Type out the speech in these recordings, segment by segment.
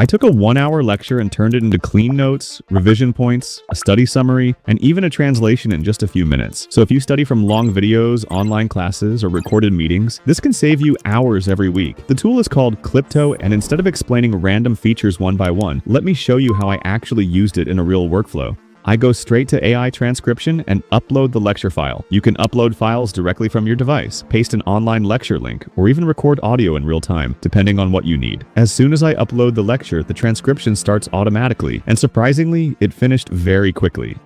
I took a 1-hour lecture and turned it into clean notes, revision points, a study summary, and even a translation in just a few minutes. So if you study from long videos, online classes, or recorded meetings, this can save you hours every week. The tool is called Clipto, and instead of explaining random features one by one, let me show you how I actually used it in a real workflow. I go straight to AI transcription and upload the lecture file. You can upload files directly from your device, paste an online lecture link, or even record audio in real time, depending on what you need. As soon as I upload the lecture, the transcription starts automatically, and surprisingly, it finished very quickly.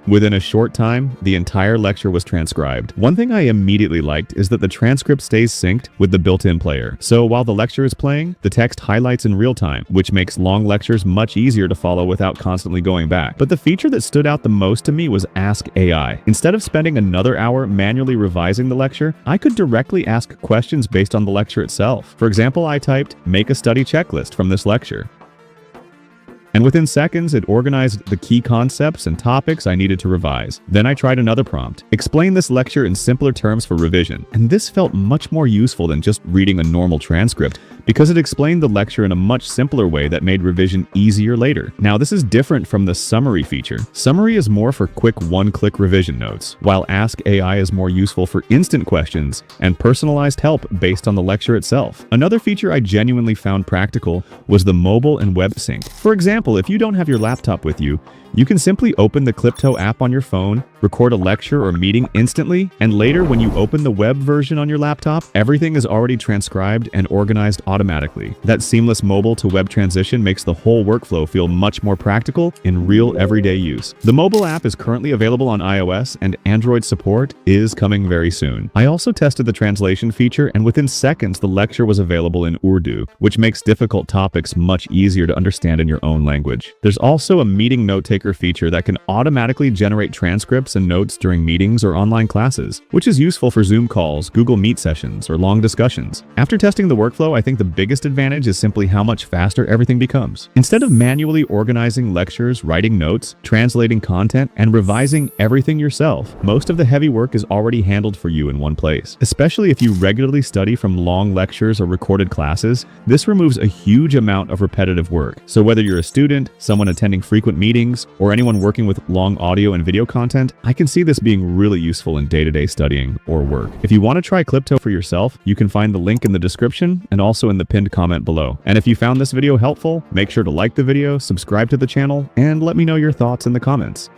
Within a short time, the entire lecture was transcribed. One thing I immediately liked is that the transcript stays synced with the built-in player. So while the lecture is playing, the text highlights in real time, which makes long lectures much easier to follow without constantly going back. But the feature that stood out the most to me was Ask AI. Instead of spending another hour manually revising the lecture, I could directly ask questions based on the lecture itself. For example, I typed, "Make a study checklist from this lecture." And within seconds, it organized the key concepts and topics I needed to revise. Then I tried another prompt. Explain this lecture in simpler terms for revision. And this felt much more useful than just reading a normal transcript, because it explained the lecture in a much simpler way that made revision easier later. Now, this is different from the summary feature. Summary is more for quick one-click revision notes, while Ask AI is more useful for instant questions and personalized help based on the lecture itself. Another feature I genuinely found practical was the mobile and web sync. For example, if you don't have your laptop with you, you can simply open the Clipto app on your phone, record a lecture or meeting instantly, and later when you open the web version on your laptop, everything is already transcribed and organized automatically. That seamless mobile to web transition makes the whole workflow feel much more practical in real everyday use. The mobile app is currently available on iOS, and Android support is coming very soon. I also tested the translation feature, and within seconds the lecture was available in Urdu, which makes difficult topics much easier to understand in your own language. There's also a meeting note-taker feature that can automatically generate transcripts and notes during meetings or online classes, which is useful for Zoom calls, Google Meet sessions, or long discussions. After testing the workflow, I think the biggest advantage is simply how much faster everything becomes. Instead of manually organizing lectures, writing notes, translating content, and revising everything yourself, most of the heavy work is already handled for you in one place. Especially if you regularly study from long lectures or recorded classes, this removes a huge amount of repetitive work. So whether you're a student, someone attending frequent meetings, or anyone working with long audio and video content, I can see this being really useful in day-to-day studying or work. If you want to try Clipto for yourself, you can find the link in the description and also in the pinned comment below. And if you found this video helpful, make sure to like the video, subscribe to the channel, and let me know your thoughts in the comments.